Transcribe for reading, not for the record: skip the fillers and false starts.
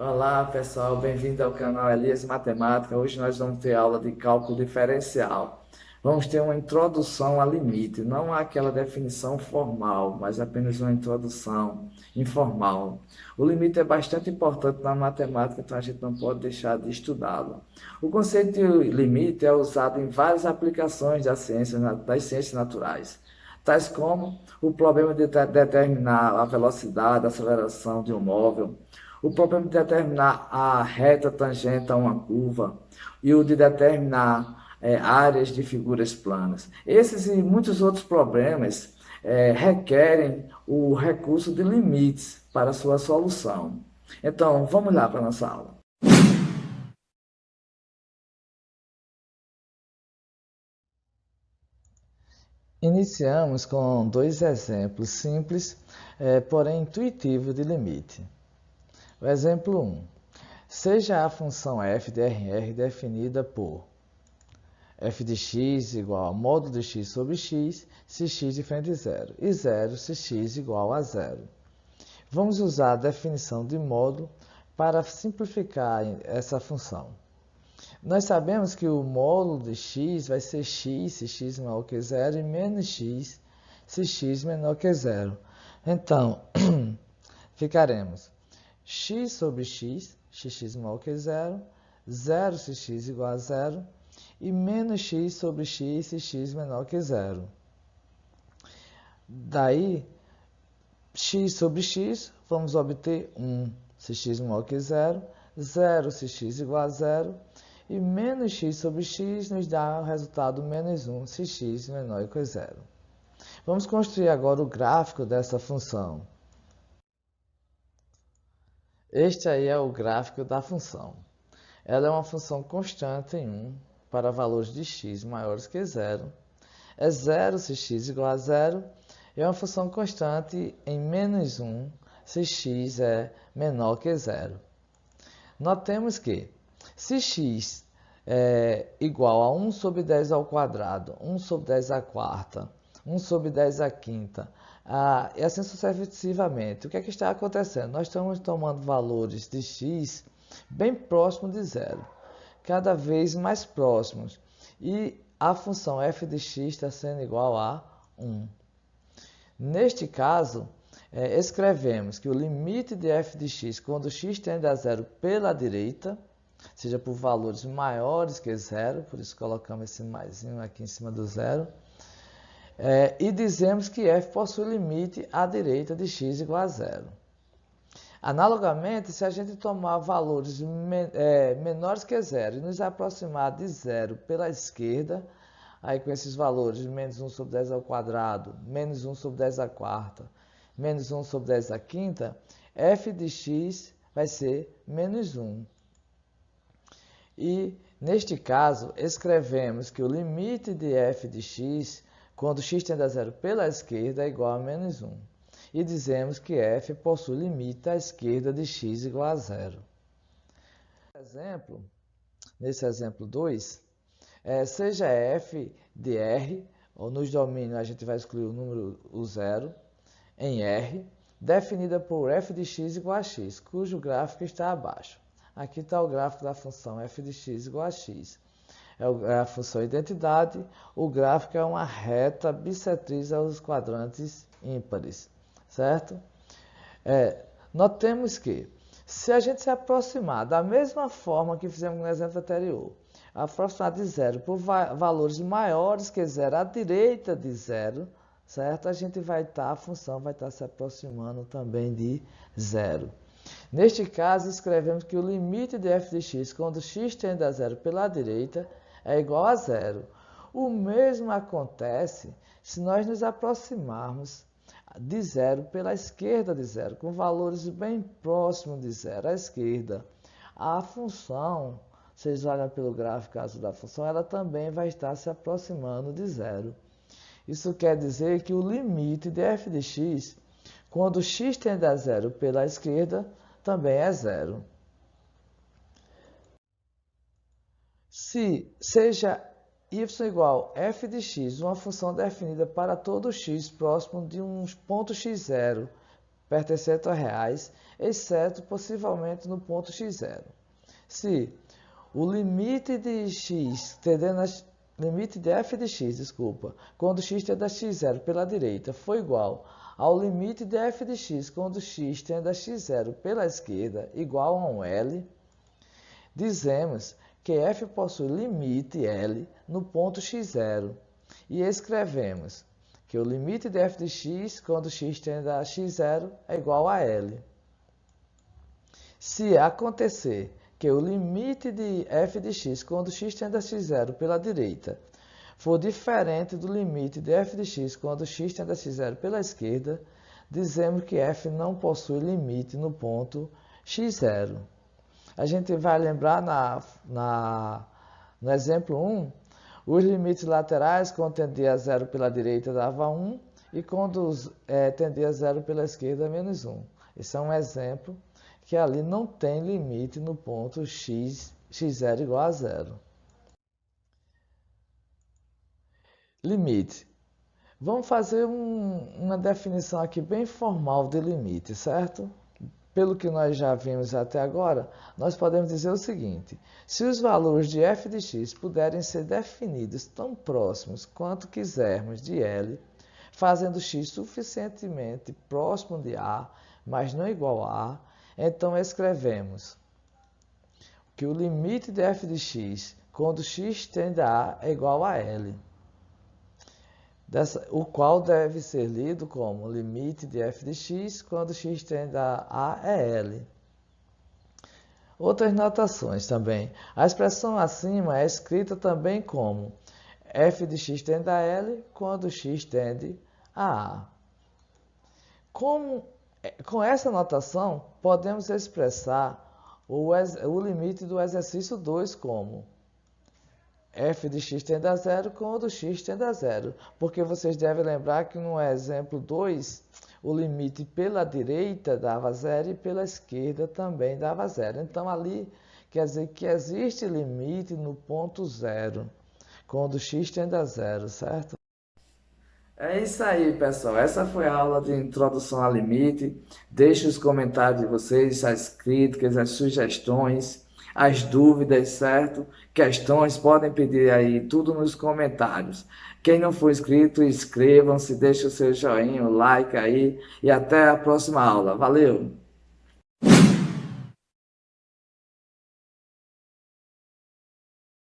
Olá pessoal, bem-vindo ao canal Elias Matemática. Hoje nós vamos ter aula de cálculo diferencial. Vamos ter uma introdução a limite, não aquela definição formal, mas apenas uma introdução informal. O limite é bastante importante na matemática, então a gente não pode deixar de estudá-lo. O conceito de limite é usado em várias aplicações das ciências naturais, tais como o problema de determinar a velocidade, a aceleração de um móvel, o problema de determinar a reta tangente a uma curva e o de determinar áreas de figuras planas. Esses e muitos outros problemas requerem o recurso de limites para sua solução. Então, vamos lá para a nossa aula. Iniciamos com dois exemplos simples, porém intuitivos de limite. O exemplo 1. Seja a função f de RR definida por f de x igual a módulo de x sobre x, se x diferente de zero, e zero se x igual a zero. Vamos usar a definição de módulo para simplificar essa função. Nós sabemos que o módulo de x vai ser x se x menor que zero e menos x se x menor que zero. Então, ficaremos x sobre x, se x menor que zero, zero se x igual a zero, e menos x sobre x se x menor que zero. Daí, x sobre x, vamos obter 1 se x menor que zero, zero se x igual a zero, e menos x sobre x nos dá o resultado menos 1 se x menor que zero. Vamos construir agora o gráfico dessa função. Este aí é o gráfico da função. Ela é uma função constante em 1 para valores de x maiores que zero. É zero se x igual a zero. E é uma função constante em menos 1 se x é menor que zero. Notemos que se x é igual a 1 sobre 10 ao quadrado, 1 sobre 10 à quarta, 1 sobre 10 à quinta, e assim sucessivamente, o que é que está acontecendo? Nós estamos tomando valores de x bem próximos de zero, cada vez mais próximos, e a função f de x está sendo igual a 1. Neste caso, escrevemos que o limite de f de x quando x tende a zero pela direita, seja por valores maiores que zero, por isso colocamos esse maisinho aqui em cima do zero, e dizemos que f possui limite à direita de x igual a zero. Analogamente, se a gente tomar valores menores que zero e nos aproximar de zero pela esquerda, aí com esses valores, menos 1 sobre 10 ao quadrado, menos 1 sobre 10 à quarta, menos 1 sobre 10 à quinta, f de x vai ser menos 1. E, neste caso, escrevemos que o limite de f de x, quando x tende a zero pela esquerda, é igual a menos 1. E dizemos que f possui limite à esquerda de x igual a zero. Nesse exemplo 2, seja f de R, ou nos domínios a gente vai excluir o número o zero, em R, definida por f de x igual a x, cujo gráfico está abaixo. Aqui está o gráfico da função f de x igual a x. É a função identidade, o gráfico é uma reta bissetriz aos quadrantes ímpares, certo? Notemos que, se a gente se aproximar da mesma forma que fizemos no exemplo anterior, aproximar de zero por valores maiores que zero à direita de zero, certo? A função vai estar se aproximando também de zero. Neste caso, escrevemos que o limite de f de x quando x tende a zero pela direita é igual a zero. O mesmo acontece se nós nos aproximarmos de zero pela esquerda de zero, com valores bem próximos de zero à esquerda. A função, vocês olham pelo gráfico azul da função, ela também vai estar se aproximando de zero. Isso quer dizer que o limite de f de x, quando x tende a zero pela esquerda, também é zero. Se seja y igual f de x, uma função definida para todo x próximo de um ponto x0 pertencente a reais, exceto possivelmente no ponto x0. Se o limite de x tendendo a limite de f de x, quando x tende a x0 pela direita for igual ao limite de f de x quando x tende a x0 pela esquerda igual a um L, dizemos que f possui limite L no ponto x0 e escrevemos que o limite de f de x quando x tende a x0 é igual a L. Se acontecer que o limite de f de x quando x tende a x0 pela direita for diferente do limite de f de x quando x tende a x0 pela esquerda, dizemos que f não possui limite no ponto x0. A gente vai lembrar no exemplo 1, os limites laterais quando tendia a 0 pela direita dava 1 e quando tendia a 0 pela esquerda menos 1. Esse é um exemplo que ali não tem limite no ponto x0 igual a 0. Limite. Vamos fazer uma definição aqui bem formal de limite, certo? Pelo que nós já vimos até agora, nós podemos dizer o seguinte: se os valores de f de x puderem ser definidos tão próximos quanto quisermos de L, fazendo x suficientemente próximo de A, mas não igual a A, então escrevemos que o limite de f de x quando x tende a A é igual a L, o qual deve ser lido como limite de f de x quando x tende a A é L. Outras notações também. A expressão acima é escrita também como f de x tende a L quando x tende a A. Com essa notação, podemos expressar o limite do exercício 2 como f de x tende a 0 quando x tende a 0. Porque vocês devem lembrar que no exemplo 2, o limite pela direita dava 0 e pela esquerda também dava 0. Então, ali quer dizer que existe limite no ponto 0, quando x tende a 0, certo? É isso aí, pessoal. Essa foi a aula de introdução ao limite. Deixe os comentários de vocês, as críticas, as sugestões, as dúvidas, certo? Questões, podem pedir aí tudo nos comentários. Quem não for inscrito, inscrevam-se, deixe o seu joinha, o like aí e até a próxima aula. Valeu!